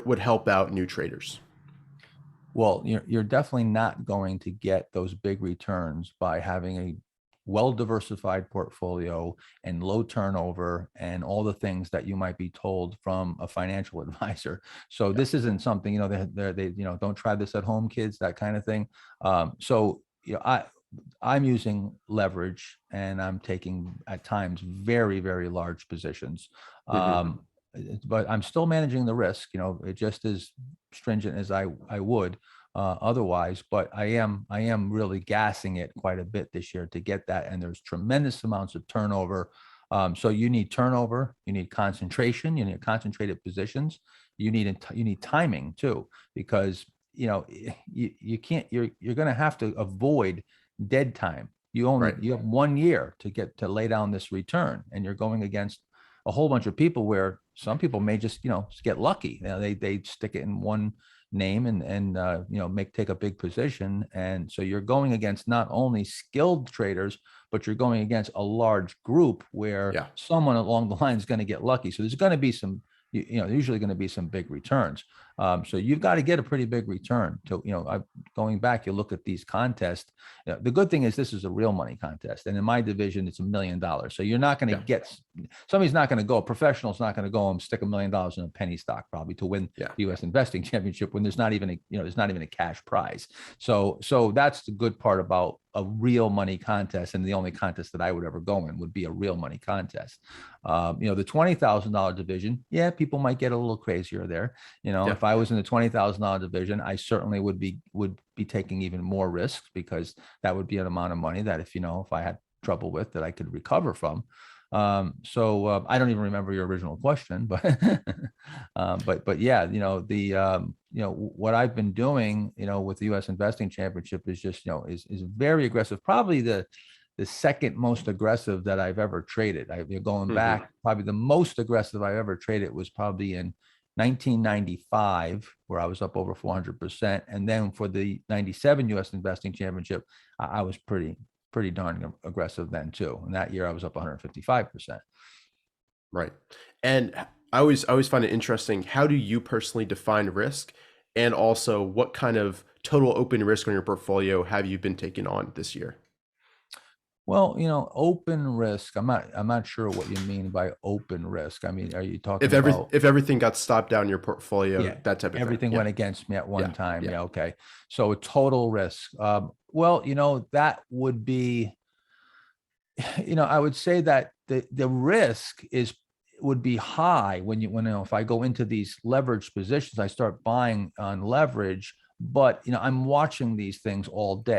would help out new traders? Well, you're definitely not going to get those big returns by having a well-diversified portfolio and low turnover and all the things that you might be told from a financial advisor. So Yeah. this isn't something, don't try this at home, kids, that kind of thing. So, I'm using leverage and I'm taking at times very, very large positions. Hmm. But I'm still managing the risk, it just as stringent as I would otherwise, but I am really gassing it quite a bit this year to get that. And there's tremendous amounts of turnover. So you need turnover, you need concentration, you need concentrated positions, you need timing too, because you can't you're going to have to avoid dead time. Right. You have 1 year to get to lay down this return, and you're going against a whole bunch of people where some people may just get lucky. They stick it in one name and make take a big position, and so you're going against not only skilled traders, but you're going against a large group where Yeah. someone along the line is going to get lucky. So there's going to be some usually going to be some big returns. So you've got to get a pretty big return to, going back, you look at these contests. The good thing is this is a real money contest. And in my division, it's $1 million. So you're not going to Yeah. get, somebody's not going to go, a professional's not going to go and stick $1 million in a penny stock probably to win Yeah. the US investing championship when there's not even there's not even a cash prize. So that's the good part about a real money contest. And the only contest that I would ever go in would be a real money contest. The $20,000 division, yeah, people might get a little crazier there. Yeah. If I was in the $20,000 division, I certainly would be taking even more risks, because that would be an amount of money that if I had trouble with, that I could recover from. So I don't even remember your original question, but but yeah, what I've been doing, with the U.S. Investing Championship is just is very aggressive. Probably the second most aggressive that I've ever traded. You're going Hmm. back, probably the most aggressive I ever traded was probably in 1995, where I was up over 400%. And then for the 97 US Investing Championship, I was pretty darn aggressive then too. And that year I was up 155%. Right. And I always find it interesting. How do you personally define risk? And also, what kind of total open risk on your portfolio have you been taking on this year? Well, open risk. I'm not sure what you mean by open risk. I mean, are you talking about, If everything got stopped down in your portfolio, yeah, that type of thing. everything Yeah. went against me at one Yeah. time? Yeah. Yeah, okay. So a total risk. Well, that would be, I would say that the risk would be high when if I go into these leverage positions, I start buying on leverage, but I'm watching these things all day.